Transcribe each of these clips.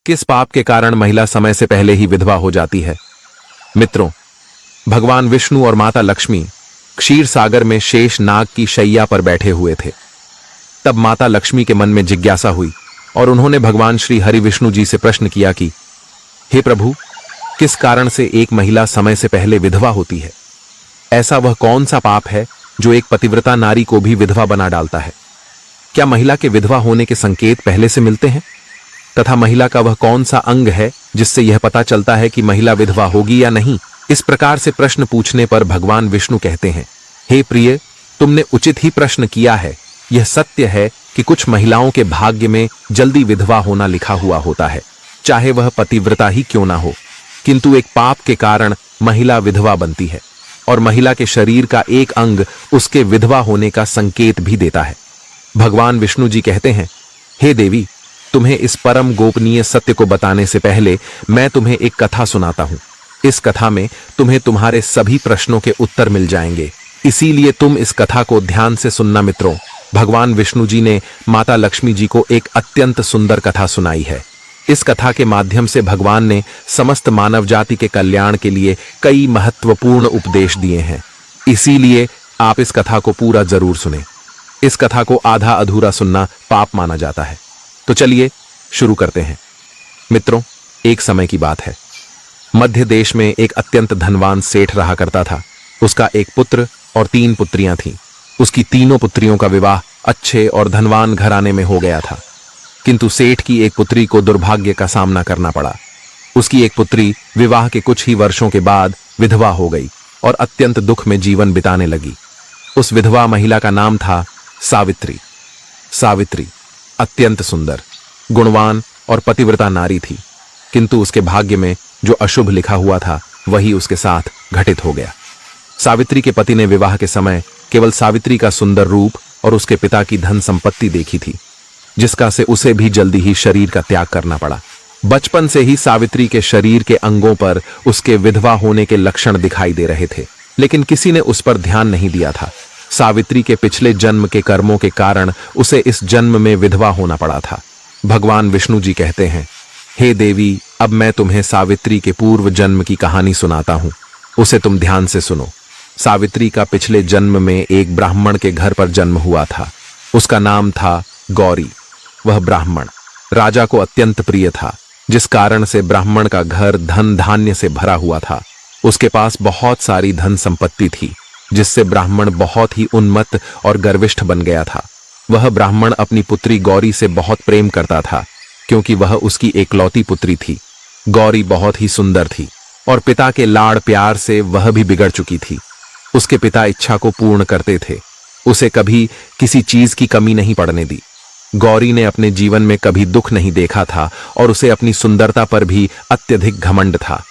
किस पाप के कारण महिला समय से पहले ही विधवा हो जाती है। मित्रों, भगवान विष्णु और माता लक्ष्मी क्षीर सागर में शेष नाग की शैया पर बैठे हुए थे। तब माता लक्ष्मी के मन में जिज्ञासा हुई और उन्होंने भगवान श्री हरि विष्णु जी से प्रश्न किया कि हे प्रभु, किस कारण से एक महिला समय से पहले विधवा होती है? ऐसा वह कौन सा पाप है जो एक पतिव्रता नारी को भी विधवा बना डालता है? क्या महिला के विधवा होने के संकेत पहले से मिलते हैं? तथा महिला का वह कौन सा अंग है जिससे यह पता चलता है कि महिला विधवा होगी या नहीं? इस प्रकार से प्रश्न पूछने पर भगवान विष्णु कहते हैं, हे प्रिय, तुमने उचित ही प्रश्न किया है। यह सत्य है कि कुछ महिलाओं के भाग्य में जल्दी विधवा होना लिखा हुआ होता है, चाहे वह पतिव्रता ही क्यों ना हो, किंतु एक पाप के कारण महिला विधवा बनती है और महिला के शरीर का एक अंग उसके विधवा होने का संकेत भी देता है। भगवान विष्णु जी कहते हैं, हे देवी, तुम्हें इस परम गोपनीय सत्य को बताने से पहले मैं तुम्हें एक कथा सुनाता हूं। इस कथा में तुम्हें तुम्हारे सभी प्रश्नों के उत्तर मिल जाएंगे, इसीलिए तुम इस कथा को ध्यान से सुनना। मित्रों, भगवान विष्णु जी ने माता लक्ष्मी जी को एक अत्यंत सुंदर कथा सुनाई है। इस कथा के माध्यम से भगवान ने समस्त मानव जाति के कल्याण के लिए कई महत्वपूर्ण उपदेश दिए हैं, इसीलिए आप इस कथा को पूरा जरूर सुनें। इस कथा को आधा अधूरा सुनना पाप माना जाता है। तो चलिए शुरू करते हैं। मित्रों, एक समय की बात है। मध्य देश में एक अत्यंत धनवान सेठ रहा करता था। उसका एक पुत्र और 3 पुत्रियां थीं। उसकी तीनों पुत्रियों का विवाह अच्छे और धनवान घराने में हो गया था, किंतु सेठ की एक पुत्री को दुर्भाग्य का सामना करना पड़ा। उसकी एक पुत्री विवाह के कुछ ही वर्षों के बाद विधवा हो गई और अत्यंत दुख में जीवन बिताने लगी। उस विधवा महिला का नाम था सावित्री। सावित्री अत्यंत सुंदर, गुणवान और पतिव्रता नारी थी, किंतु उसके भाग्य में जो अशुभ लिखा हुआ था वही उसके साथ घटित हो गया। सावित्री के पति ने विवाह के समय केवल सावित्री का सुंदर रूप और उसके पिता की धन संपत्ति देखी थी, जिसका से उसे भी जल्दी ही शरीर का त्याग करना पड़ा। बचपन से ही सावित्री के शरीर के अंगों पर उसके विधवा होने के लक्षण दिखाई दे रहे थे, लेकिन किसी ने उस पर ध्यान नहीं दिया था। सावित्री के पिछले जन्म के कर्मों के कारण उसे इस जन्म में विधवा होना पड़ा था। भगवान विष्णु जी कहते हैं, हे देवी, अब मैं तुम्हें सावित्री के पूर्व जन्म की कहानी सुनाता हूं, उसे तुम ध्यान से सुनो। सावित्री का पिछले जन्म में एक ब्राह्मण के घर पर जन्म हुआ था। उसका नाम था गौरी। वह ब्राह्मण राजा को अत्यंत प्रिय था, जिस कारण से ब्राह्मण का घर धन धान्य से भरा हुआ था। उसके पास बहुत सारी धन संपत्ति थी, जिससे ब्राह्मण बहुत ही उन्मत्त और गर्विष्ठ बन गया था। वह ब्राह्मण अपनी पुत्री गौरी से बहुत प्रेम करता था, क्योंकि वह उसकी एकलौती पुत्री थी। गौरी बहुत ही सुंदर थी और पिता के लाड़ प्यार से वह भी बिगड़ चुकी थी। उसके पिता इच्छा को पूर्ण करते थे, उसे कभी किसी चीज की कमी नहीं पड़ने दी। गौरी ने अपने जीवन में कभी दुख नहीं देखा था और उसे अपनी सुंदरता पर भी अत्यधिक घमंड था।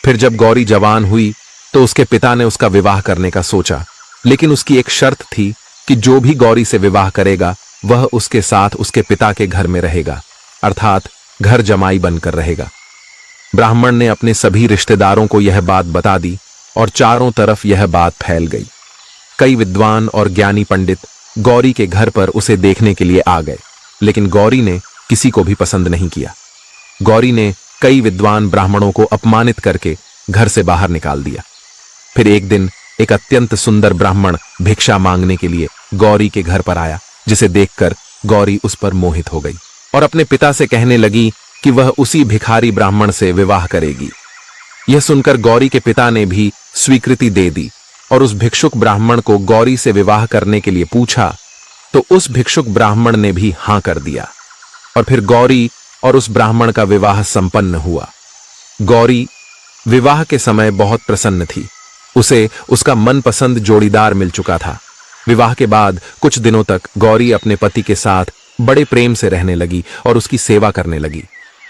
फिर जब गौरी जवान हुई तो उसके पिता ने उसका विवाह करने का सोचा, लेकिन उसकी एक शर्त थी कि जो भी गौरी से विवाह करेगा वह उसके साथ उसके पिता के घर में रहेगा, अर्थात घर जमाई बनकर रहेगा। ब्राह्मण ने अपने सभी रिश्तेदारों को यह बात बता दी और चारों तरफ यह बात फैल गई। कई विद्वान और ज्ञानी पंडित गौरी के घर पर उसे देखने के लिए आ गए, लेकिन गौरी ने किसी को भी पसंद नहीं किया। गौरी ने कई विद्वान ब्राह्मणों को अपमानित करके घर से बाहर निकाल दिया। फिर एक दिन एक अत्यंत सुंदर ब्राह्मण भिक्षा मांगने के लिए गौरी के घर पर आया, जिसे देखकर गौरी उस पर मोहित हो गई और अपने पिता से कहने लगी कि वह उसी भिखारी ब्राह्मण से विवाह करेगी। यह सुनकर गौरी के पिता ने भी स्वीकृति दे दी और उस भिक्षुक ब्राह्मण को गौरी से विवाह करने के लिए पूछा, तो उस भिक्षुक ब्राह्मण ने भी हां कर दिया और फिर गौरी और उस ब्राह्मण का विवाह संपन्न हुआ। गौरी विवाह के समय बहुत प्रसन्न थी। उसे उसका मनपसंद जोड़ीदार मिल चुका था। विवाह के बाद कुछ दिनों तक गौरी अपने पति के साथ बड़े प्रेम से रहने लगी और उसकी सेवा करने लगी,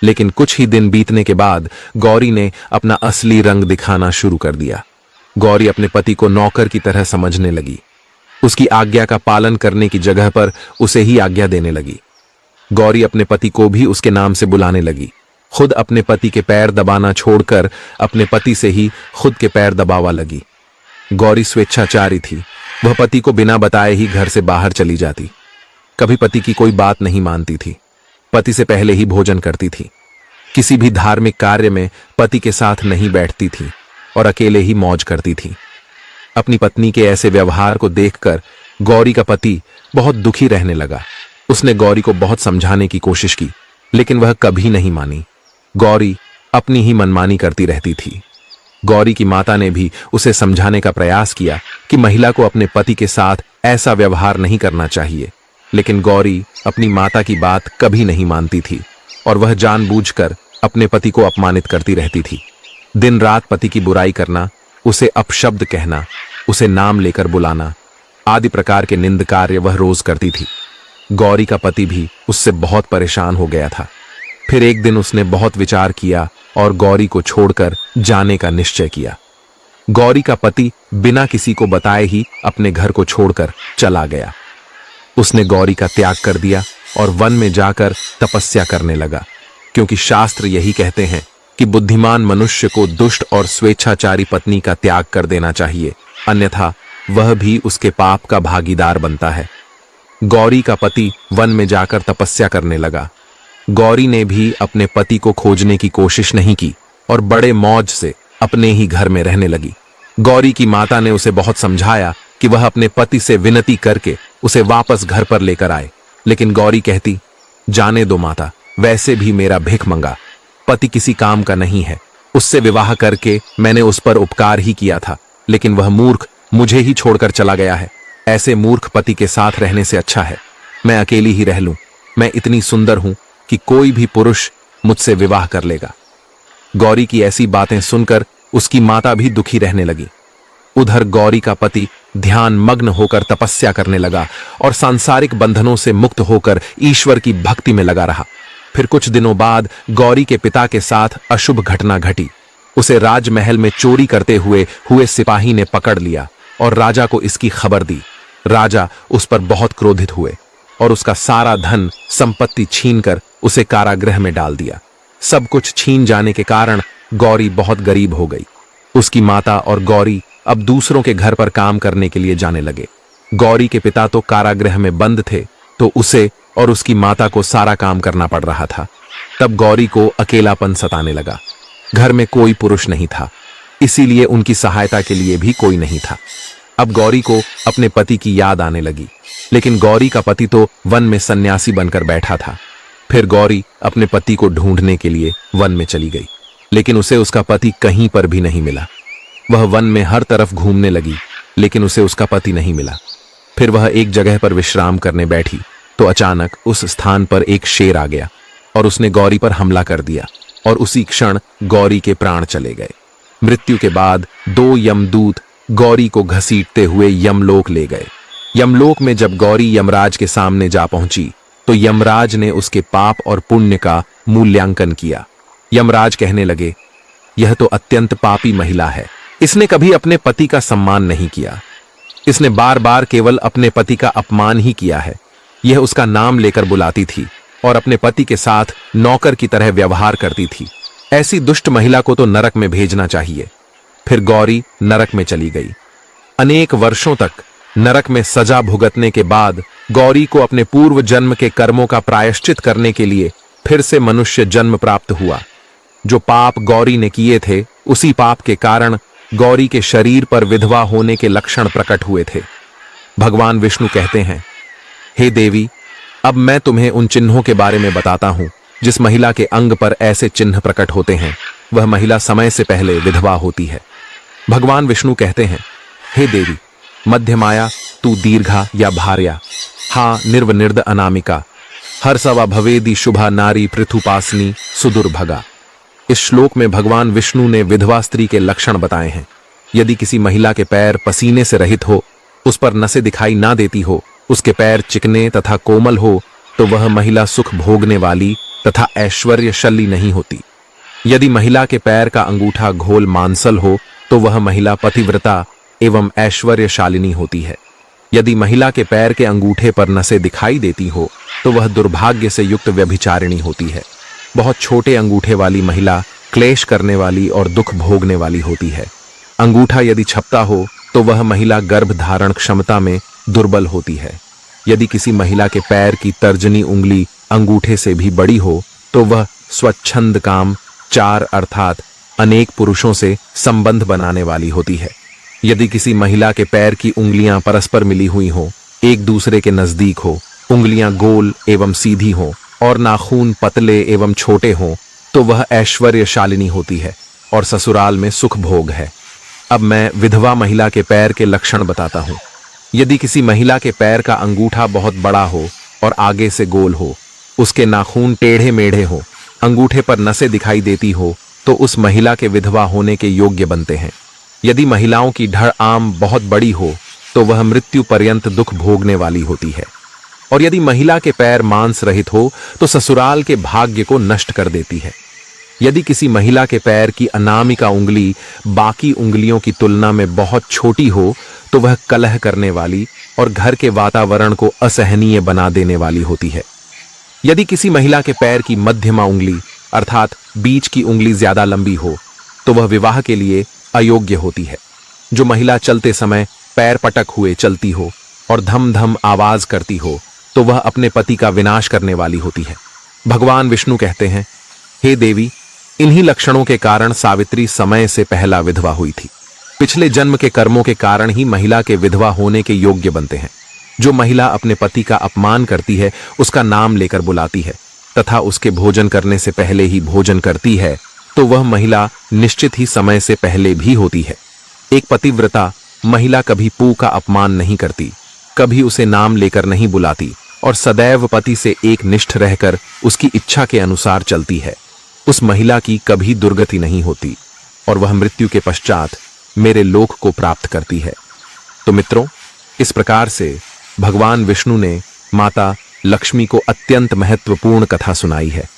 लेकिन कुछ ही दिन बीतने के बाद गौरी ने अपना असली रंग दिखाना शुरू कर दिया। गौरी अपने पति को नौकर की तरह समझने लगी। उसकी आज्ञा का पालन करने की जगह पर उसे ही आज्ञा देने लगी। गौरी अपने पति को भी उसके नाम से बुलाने लगी। खुद अपने पति के पैर दबाना छोड़कर अपने पति से ही खुद के पैर दबावा लगी। गौरी स्वेच्छाचारी थी। वह पति को बिना बताए ही घर से बाहर चली जाती। कभी पति की कोई बात नहीं मानती थी। पति से पहले ही भोजन करती थी। किसी भी धार्मिक कार्य में पति के साथ नहीं बैठती थी और अकेले ही मौज करती थी। अपनी पत्नी के ऐसे व्यवहार को देखकर गौरी का पति बहुत दुखी रहने लगा। उसने गौरी को बहुत समझाने की कोशिश की, लेकिन वह कभी नहीं मानी। गौरी अपनी ही मनमानी करती रहती थी। गौरी की माता ने भी उसे समझाने का प्रयास किया कि महिला को अपने पति के साथ ऐसा व्यवहार नहीं करना चाहिए, लेकिन गौरी अपनी माता की बात कभी नहीं मानती थी और वह जानबूझकर अपने पति को अपमानित करती रहती थी। दिन रात पति की बुराई करना, उसे अपशब्द कहना, उसे नाम लेकर बुलाना आदि प्रकार के निंद कार्य वह रोज करती थी। गौरी का पति भी उससे बहुत परेशान हो गया था। फिर एक दिन उसने बहुत विचार किया और गौरी को छोड़कर जाने का निश्चय किया। गौरी का पति बिना किसी को बताए ही अपने घर को छोड़कर चला गया। उसने गौरी का त्याग कर दिया और वन में जाकर तपस्या करने लगा, क्योंकि शास्त्र यही कहते हैं कि बुद्धिमान मनुष्य को दुष्ट और स्वेच्छाचारी पत्नी का त्याग कर देना चाहिए, अन्यथा वह भी उसके पाप का भागीदार बनता है। गौरी का पति वन में जाकर तपस्या करने लगा। गौरी ने भी अपने पति को खोजने की कोशिश नहीं की और बड़े मौज से अपने ही घर में रहने लगी। गौरी की माता ने उसे बहुत समझाया कि वह अपने पति से विनती करके उसे वापस घर पर लेकर आए, लेकिन गौरी कहती, जाने दो माता, वैसे भी मेरा भिखमंगा पति किसी काम का नहीं है। उससे विवाह करके मैंने उस पर उपकार ही किया था, लेकिन वह मूर्ख मुझे ही छोड़कर चला गया है। ऐसे मूर्ख पति के साथ रहने से अच्छा है मैं अकेली ही रह लूं। मैं इतनी सुंदर हूं कि कोई भी पुरुष मुझसे विवाह कर लेगा। गौरी की ऐसी बातें सुनकर उसकी माता भी दुखी रहने लगी। उधर गौरी का पति ध्यान मग्न होकर तपस्या करने लगा और सांसारिक बंधनों से मुक्त होकर ईश्वर की भक्ति में लगा रहा। फिर कुछ दिनों बाद गौरी के पिता के साथ अशुभ घटना घटी। उसे राजमहल में चोरी करते हुए सिपाही ने पकड़ लिया और राजा को इसकी खबर दी। राजा उस पर बहुत क्रोधित हुए और उसका सारा धन संपत्ति छीनकर उसे कारागृह में डाल दिया। सब कुछ छीन जाने के कारण गौरी बहुत गरीब हो गई। उसकी माता और गौरी अब दूसरों के घर पर काम करने के लिए जाने लगे। गौरी के पिता तो कारागृह में बंद थे, तो उसे और उसकी माता को सारा काम करना पड़ रहा था। तब गौरी को अकेलापन सताने लगा। घर में कोई पुरुष नहीं था, इसीलिए उनकी सहायता के लिए भी कोई नहीं था। अब गौरी को अपने पति की याद आने लगी, लेकिन गौरी का पति तो वन में सन्यासी बनकर बैठा था। फिर गौरी अपने पति को ढूंढने के लिए वन में चली गई, लेकिन उसे उसका पति कहीं पर भी नहीं मिला। वह वन में हर तरफ घूमने लगी, लेकिन उसे उसका पति नहीं मिला। फिर वह एक जगह पर विश्राम करने बैठी तो अचानक उस स्थान पर एक शेर आ गया और उसने गौरी पर हमला कर दिया और उसी क्षण गौरी के प्राण चले गए। मृत्यु के बाद 2 यमदूत गौरी को घसीटते हुए यमलोक ले गए। यमलोक में जब गौरी यमराज के सामने जा पहुंची तो यमराज ने उसके पाप और पुण्य का मूल्यांकन किया। यमराज कहने लगे, यह तो अत्यंत पापी महिला है। इसने कभी अपने पति का सम्मान नहीं किया। इसने बार बार केवल अपने पति का अपमान ही किया है। यह उसका नाम लेकर बुलाती थी और अपने पति के साथ नौकर की तरह व्यवहार करती थी। ऐसी दुष्ट महिला को तो नरक में भेजना चाहिए। फिर गौरी नरक में चली गई। अनेक वर्षों तक नरक में सजा भुगतने के बाद गौरी को अपने पूर्व जन्म के कर्मों का प्रायश्चित करने के लिए फिर से मनुष्य जन्म प्राप्त हुआ। जो पाप गौरी ने किए थे, उसी पाप के कारण गौरी के शरीर पर विधवा होने के लक्षण प्रकट हुए थे। भगवान विष्णु कहते हैं, हे देवी, अब मैं तुम्हें उन चिन्हों के बारे में बताता हूं जिस महिला के अंग पर ऐसे चिन्ह प्रकट होते हैं, वह महिला समय से पहले विधवा होती है। भगवान विष्णु कहते हैं, हे देवी, मध्यमाया तू दीर्घा या भार्या, हा निर्वनिर्द अनामिका, हर्षवा भवेदी शुभा नारी पृथुपासनी सुदुर्भगा। इस श्लोक में भगवान विष्णु ने विधवा स्त्री के लक्षण बताए हैं। यदि किसी महिला के पैर पसीने से रहित हो, उस पर नसें दिखाई ना देती हो, उसके पैर चिकने तथा कोमल हो, तो वह महिला सुख भोगने वाली तथा ऐश्वर्यशाली नहीं होती। यदि महिला के पैर का अंगूठा घोल मांसल हो, तो वह महिला पतिव्रता एवं ऐश्वर्यशालिनी होती है। यदि महिला के पैर के अंगूठे पर नसें दिखाई देती हो, तो वह दुर्भाग्य से युक्त व्यभिचारिणी होती है। बहुत छोटे अंगूठे वाली महिला क्लेश करने वाली और दुख भोगने वाली होती है। अंगूठा यदि छपता हो, तो वह महिला गर्भ धारण क्षमता में दुर्बल होती है। यदि किसी महिला के पैर की तर्जनी उंगली अंगूठे से भी बड़ी हो, तो वह स्वच्छंद काम 4 अर्थात अनेक पुरुषों से संबंध बनाने वाली होती है। यदि किसी महिला के पैर की उंगलियां परस्पर मिली हुई हो, एक दूसरे के नजदीक हो, उंगलियां गोल एवं सीधी हो और नाखून पतले एवं छोटे हों, तो वह ऐश्वर्यशालिनी होती है और ससुराल में सुख भोग है। अब मैं विधवा महिला के पैर के लक्षण बताता हूं। यदि किसी महिला के पैर का अंगूठा बहुत बड़ा हो और आगे से गोल हो, उसके नाखून टेढ़े मेढ़े हो, अंगूठे पर नसें दिखाई देती हो, तो उस महिला के विधवा होने के योग्य बनते हैं। यदि महिलाओं की धड़ आम बहुत बड़ी हो, तो वह मृत्यु पर्यंत दुख भोगने वाली होती है। और यदि महिला के पैर मांस रहित हो, तो ससुराल के भाग्य को नष्ट कर देती है। यदि किसी महिला के पैर की अनामिका उंगली बाकी उंगलियों की तुलना में बहुत छोटी हो, तो वह कलह करने वाली और घर के वातावरण को असहनीय बना देने वाली होती है। यदि किसी महिला के पैर की मध्यमा उंगली अर्थात बीच की उंगली ज्यादा लंबी हो, तो वह विवाह के लिए अयोग्य होती है। जो महिला चलते समय पैर पटक हुए चलती हो और धम धम आवाज करती हो, तो वह अपने पति का विनाश करने वाली होती है। भगवान विष्णु कहते हैं, हे देवी, इन्हीं लक्षणों के कारण सावित्री समय से पहला विधवा हुई थी। पिछले जन्म के कर्मों के कारण ही महिला के विधवा होने के योग्य बनते हैं। जो महिला अपने पति का अपमान करती है, उसका नाम लेकर बुलाती है तथा उसके भोजन करने से पहले ही भोजन करती है, तो वह महिला निश्चित ही समय से पहले भी होती है। एक पतिव्रता महिला कभी पू का अपमान नहीं करती, कभी उसे नाम लेकर नहीं बुलाती और सदैव पति से एक निष्ठ रहकर उसकी इच्छा के अनुसार चलती है। उस महिला की कभी दुर्गति नहीं होती और वह मृत्यु के पश्चात मेरे लोक को प्राप्त करती है। तो मित्रों, इस प्रकार से भगवान विष्णु ने माता लक्ष्मी को अत्यंत महत्वपूर्ण कथा सुनाई है।